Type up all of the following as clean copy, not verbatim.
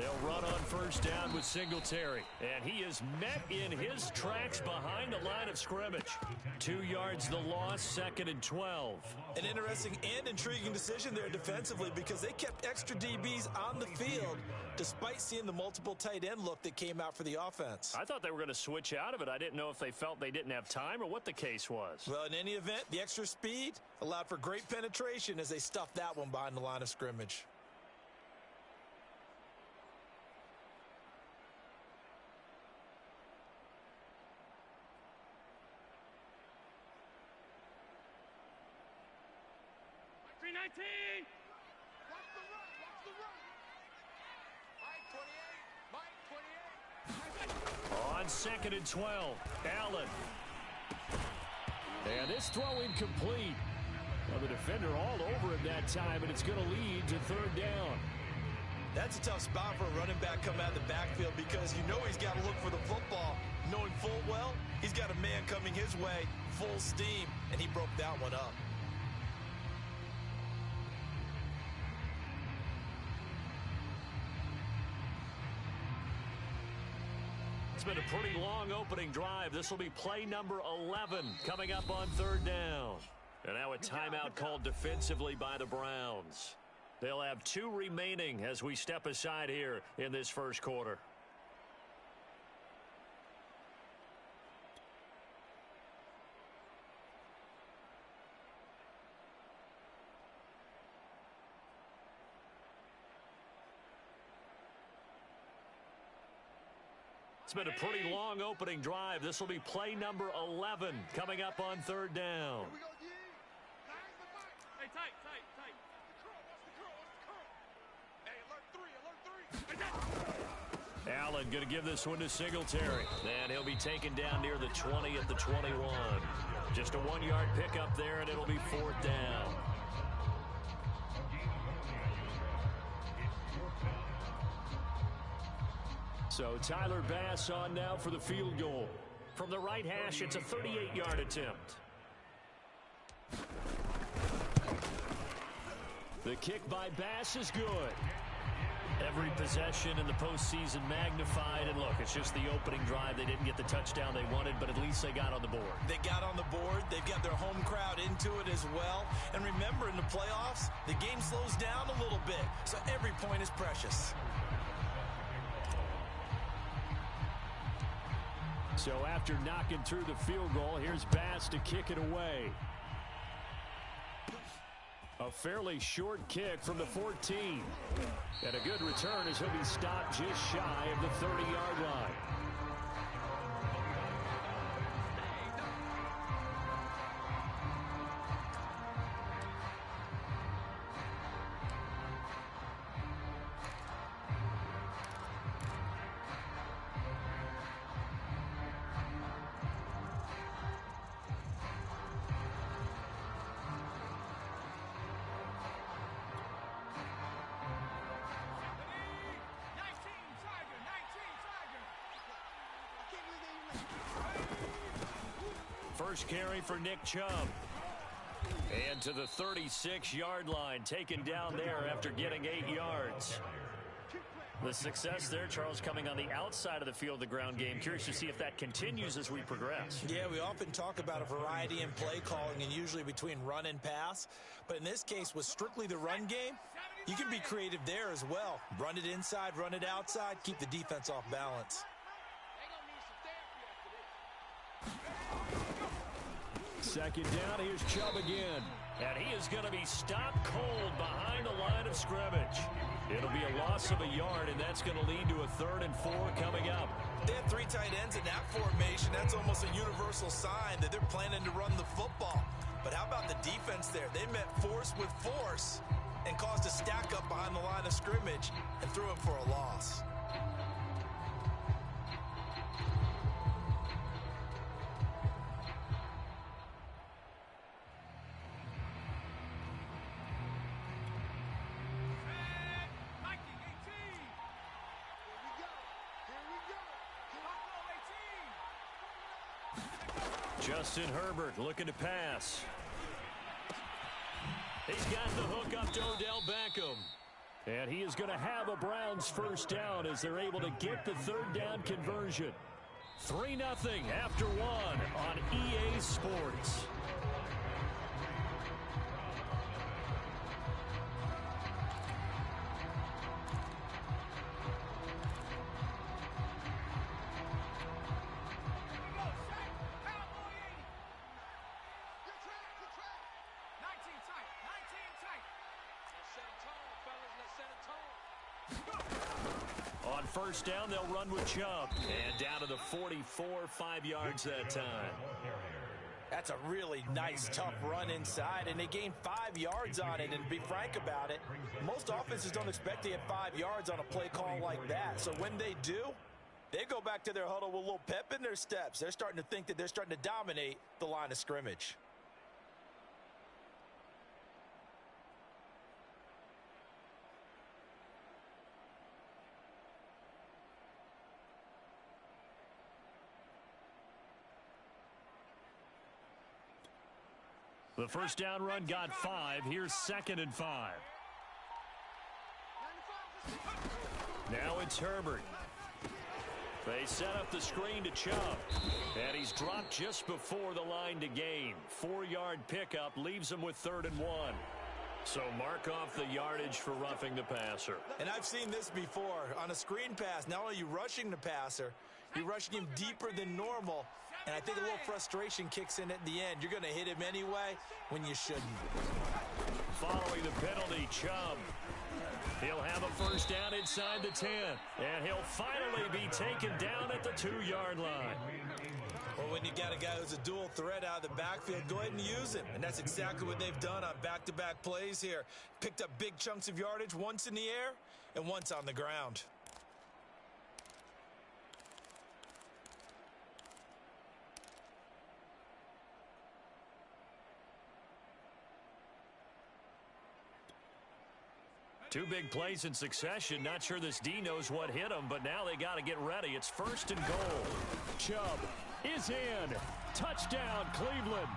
They'll run on first down with Singletary. And he is met in his tracks behind the line of scrimmage. 2 yards the loss, 2nd and 12. An interesting and intriguing decision there defensively because they kept extra DBs on the field despite seeing the multiple tight end look that came out for the offense. I thought they were going to switch out of it. I didn't know if they felt they didn't have time or what the case was. Well, in any event, the extra speed allowed for great penetration as they stuffed that one behind the line of scrimmage. On 2nd and 12, Allen. And this throw incomplete. Well, the defender all over him that time, and it's going to lead to 3rd down. That's a tough spot for a running back coming out of the backfield because you know he's got to look for the football, knowing full well he's got a man coming his way, full steam, and he broke that one up. It's been a pretty long opening drive. This will be play number 11 coming up on 3rd down. And now a timeout called defensively by the Browns. They'll have 2 remaining as we step aside here in this first quarter. It's been a pretty long opening drive. This will be play number 11 coming up on 3rd down. Hey, tight. Allen going to give this one to Singletary. And he'll be taken down near the 20 at the 21. Just a 1-yard pickup there, and it'll be 4th down. So Tyler Bass on now for the field goal. From the right hash, it's a 38-yard attempt. The kick by Bass is good. Every possession in the postseason magnified. And look, it's just the opening drive. They didn't get the touchdown they wanted, but at least they got on the board. They got on the board. They've got their home crowd into it as well. And remember, in the playoffs, the game slows down a little bit. So every point is precious. So after knocking through the field goal, here's Bass to kick it away. A fairly short kick from the 14. And a good return as he'll be stopped just shy of the 30-yard line. First carry for Nick Chubb. And to the 36-yard line, taken down there after getting 8 yards. The success there, Charles, coming on the outside of the field, the ground game. Curious to see if that continues as we progress. Yeah, we often talk about a variety in play calling and usually between run and pass. But in this case, with strictly the run game, you can be creative there as well. Run it inside, run it outside, keep the defense off balance. Second down, here's Chubb again. And he is going to be stopped cold behind the line of scrimmage. It'll be a loss of a yard, and that's going to lead to a 3rd and 4 coming up. They have 3 tight ends in that formation. That's almost a universal sign that they're planning to run the football. But how about the defense there? They met force with force and caused a stack up behind the line of scrimmage and threw him for a loss. Justin Herbert looking to pass. He's got the hook up to Odell Beckham. And he is going to have a Browns first down as they're able to get the third down conversion. 3-0 after one on EA Sports. On first down, they'll run with Chubb. And down to the 44, 5 yards that time. That's a really nice, tough run inside, and they gained 5 yards on it. And to be frank about it, most offenses don't expect to get 5 yards on a play call like that. So when they do, they go back to their huddle with a little pep in their steps. They're starting to think that they're starting to dominate the line of scrimmage. The first down run got 5. Here's 2nd and 5. Now it's Herbert. They set up the screen to Chubb. And he's dropped just before the line to gain. 4-yard pickup leaves him with 3rd and 1. So mark off the yardage for roughing the passer. And I've seen this before. On a screen pass, not only are you rushing the passer, you're rushing him deeper than normal. And I think a little frustration kicks in at the end. You're going to hit him anyway when you shouldn't. Following the penalty, Chubb. He'll have a first down inside the 10. And he'll finally be taken down at the 2-yard line. Well, when you got a guy who's a dual threat out of the backfield, go ahead and use him. And that's exactly what they've done on back-to-back plays here. Picked up big chunks of yardage, once in the air and once on the ground. Two big plays in succession. Not sure this D knows what hit him, but now they got to get ready. It's 1st and goal. Chubb is in. Touchdown, Cleveland.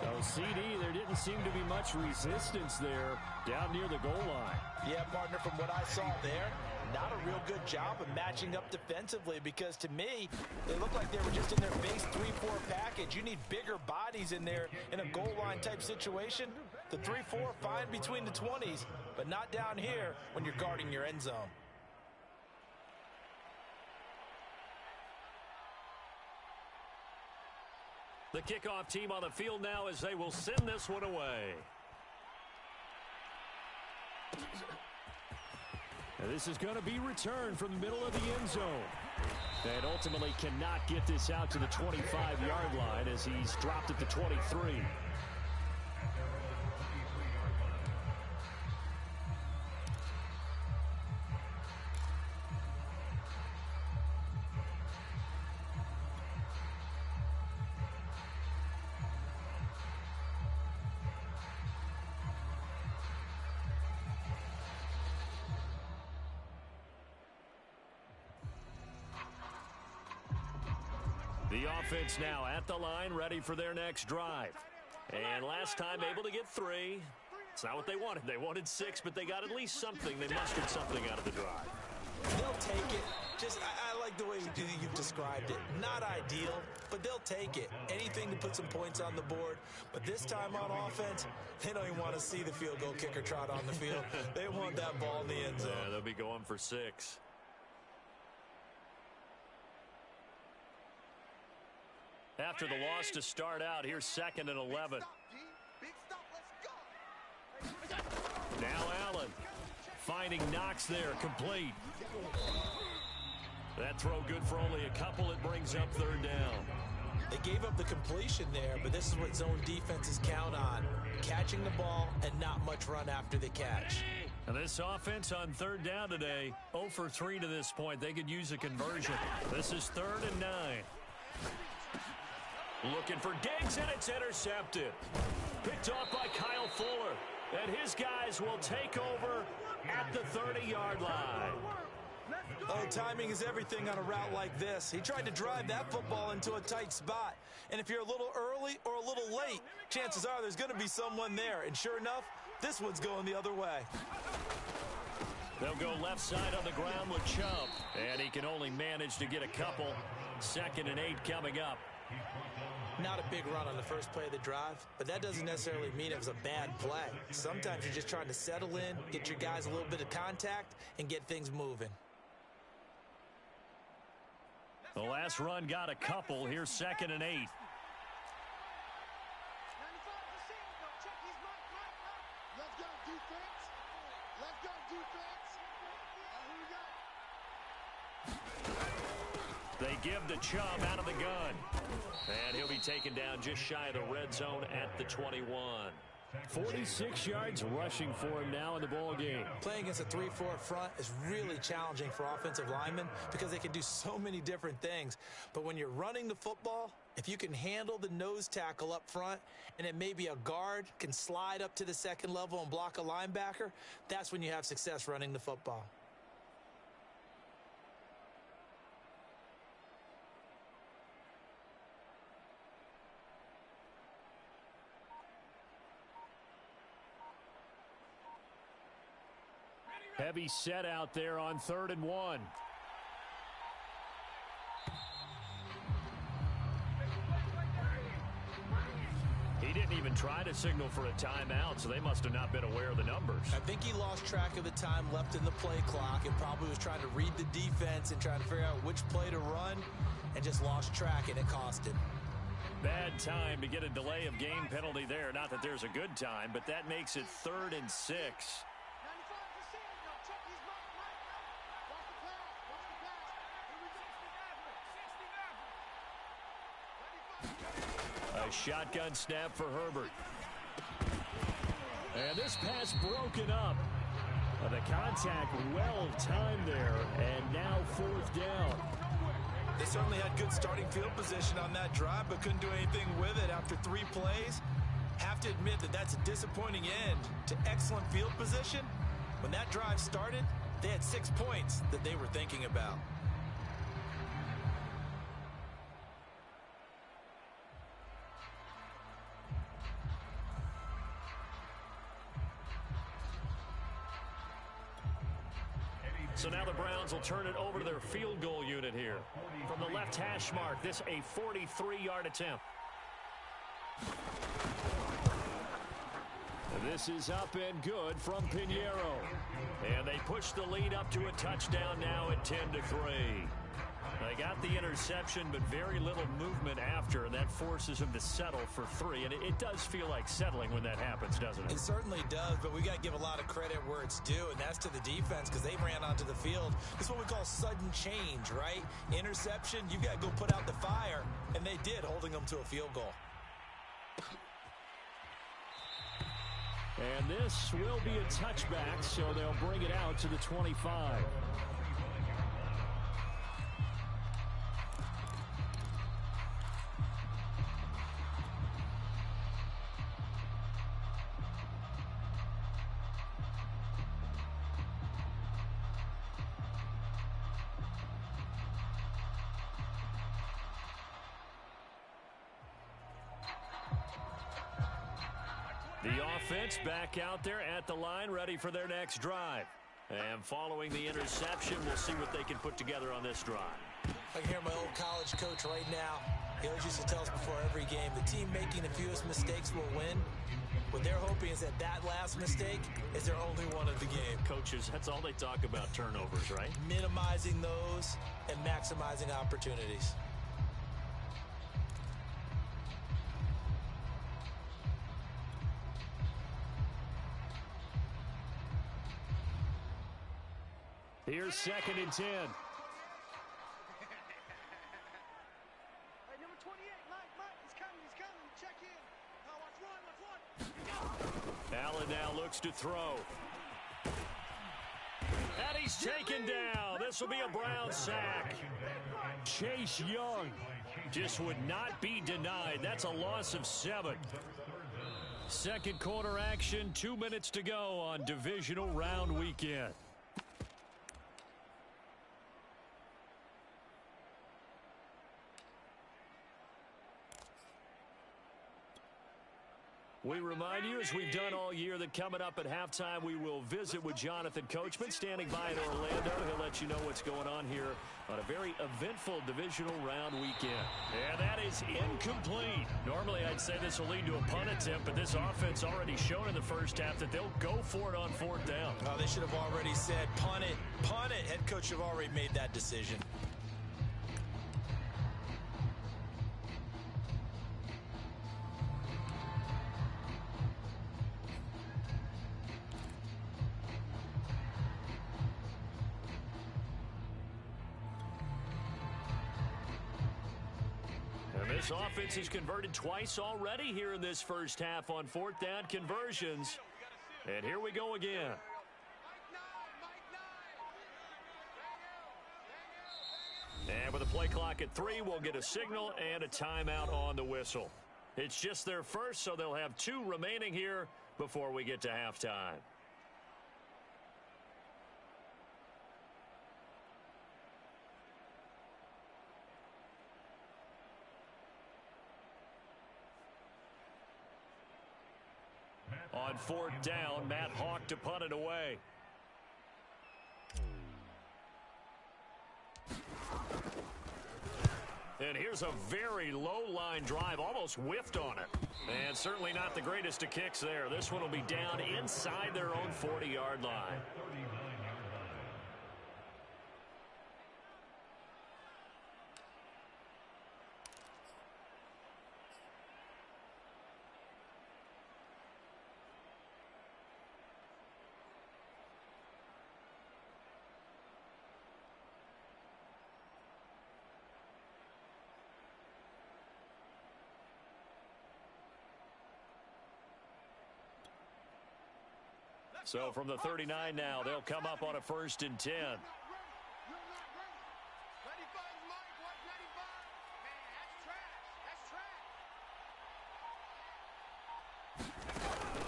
So, CD, there didn't seem to be much resistance there down near the goal line. Yeah, partner, from what I saw there, not a real good job of matching up defensively, because to me, they looked like they were just in their base 3-4 package. You need bigger bodies in there in a goal line type situation. The 3-4, fine between the 20s, but not down here when you're guarding your end zone. The kickoff team on the field now as they will send this one away. And this is going to be returned from the middle of the end zone. And ultimately cannot get this out to the 25-yard line as he's dropped at the 23. The offense now at the line, ready for their next drive. And last time able to get 3. It's not what they wanted. They wanted 6, but they got at least something. They mustered something out of the drive. They'll take it. I like the way you've described it. Not ideal, but they'll take it. Anything to put some points on the board. But this time on offense, they don't even want to see the field goal kicker trot on the field. They want that ball in the end zone. Yeah, they'll be going for 6. After the loss to start out, here's 2nd and 11. Now Allen finding Knox there, complete. That throw good for only a couple. It brings up 3rd down. They gave up the completion there, but this is what zone defenses count on. Catching the ball and not much run after the catch. And this offense on 3rd down today, 0 for 3 to this point. They could use a conversion. This is 3rd and 9. Looking for Diggs, and it's intercepted. Picked off by Kyle Fuller. And his guys will take over at the 30-yard line. Oh, timing is everything on a route like this. He tried to drive that football into a tight spot. And if you're a little early or a little late, chances are there's going to be someone there. And sure enough, This one's going the other way. They'll go left side on the ground with Chubb. And he can only manage to get a couple. 2nd and 8 coming up. Not a big run on the first play of the drive, but that doesn't necessarily mean it was a bad play. Sometimes you're just trying to settle in, get your guys a little bit of contact, and get things moving. The last run got a couple. Here's 2nd and 8. They give the Chubb out of the gun. And he'll be taken down just shy of the red zone at the 21. 46 yards rushing for him now in the ball game. Playing against a 3-4 front is really challenging for offensive linemen because they can do so many different things. But when you're running the football, if you can handle the nose tackle up front and it may be a guard can slide up to the second level and block a linebacker, that's when you have success running the football. Heavy set out there on 3rd and 1. He didn't even try to signal for a timeout, so they must have not been aware of the numbers. I think he lost track of the time left in the play clock and probably was trying to read the defense and trying to figure out which play to run and just lost track, and it cost him. Bad time to get a delay of game penalty there. Not that there's a good time, but that makes it 3rd and 6. A shotgun snap for Herbert. And this pass broken up. The contact well timed there, and now 4th down. They certainly had good starting field position on that drive, but couldn't do anything with it after 3 plays. Have to admit that that's a disappointing end to excellent field position. When that drive started, they had 6 points that they were thinking about. So now the Browns will turn it over to their field goal unit here. From the left hash mark, this a 43-yard attempt. This is up and good from Pinheiro. And they push the lead up to a touchdown now at 10-3. They got the interception, but very little movement after, and that forces them to settle for 3. And it does feel like settling when that happens, doesn't it? It certainly does, but we got to give a lot of credit where it's due, and that's to the defense because they ran onto the field. This is what we call sudden change, right? Interception, you've got to go put out the fire, and they did, holding them to a field goal. And this will be a touchback, so they'll bring it out to the 25. The offense back out there at the line, ready for their next drive. And following the interception, we'll see what they can put together on this drive. I can hear my old college coach right now. He always used to tell us before every game, the team making the fewest mistakes will win. What they're hoping is that that last mistake is their only one of the game. Coaches, that's all they talk about, turnovers, right? Minimizing those and maximizing opportunities. Here's 2nd and 10. Hey, number 28, Mike, he's coming. Check in. Watch one. Allen now looks to throw. And he's taken down. This will be a Brown sack. Chase Young Just would not be denied. That's a loss of 7. Second quarter action, 2 minutes to go on divisional round weekend. We remind you, as we've done all year, that coming up at halftime, we will visit with Jonathan Coachman standing by in Orlando. He'll let you know what's going on here on a very eventful divisional round weekend. And that is incomplete. Normally, I'd say this will lead to a punt attempt, but this offense already shown in the first half that they'll go for it on fourth down. Oh, they should have already said, punt it, punt it. Head coach have already made that decision. This offense has converted twice already here in this first half on fourth down conversions. And here we go again. And with the play clock at 3, we'll get a signal and a timeout on the whistle. It's just their first, so they'll have 2 remaining here before we get to halftime. On fourth down, Matt Hawk to punt it away. And here's a very low line drive, almost whiffed on it. And certainly not the greatest of kicks there. This one will be down inside their own 40-yard line. So from the 39 now, they'll come up on a 1st and 10.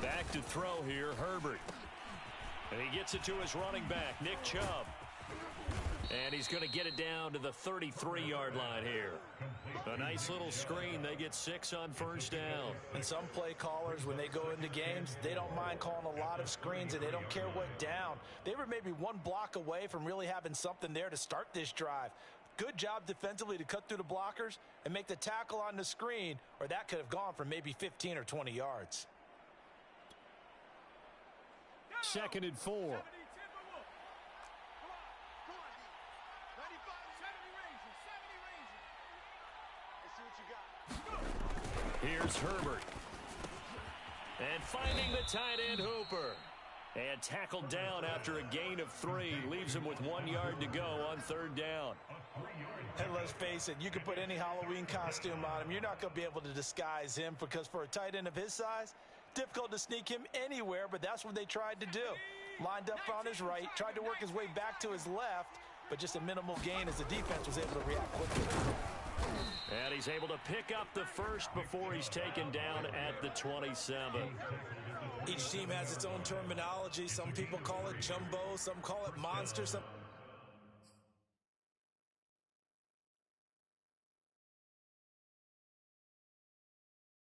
Back to throw here, Herbert. And he gets it to his running back, Nick Chubb. And he's going to get it down to the 33-yard line here. A nice little screen. They get 6 on 1st down. And some play callers, when they go into games, they don't mind calling a lot of screens, and they don't care what down. They were maybe 1 block away from really having something there to start this drive. Good job defensively to cut through the blockers and make the tackle on the screen, or that could have gone for maybe 15 or 20 yards. 2nd and 4. Here's Herbert. And finding the tight end, Hooper. And tackled down after a gain of 3. Leaves him with 1 yard to go on 3rd down. And let's face it, you can put any Halloween costume on him. You're not going to be able to disguise him, because for a tight end of his size, difficult to sneak him anywhere, but that's what they tried to do. Lined up on his right, tried to work his way back to his left, but just a minimal gain as the defense was able to react quickly. And he's able to pick up the 1st before he's taken down at the 27. Each team has its own terminology. Some people call it jumbo, some call it monster, some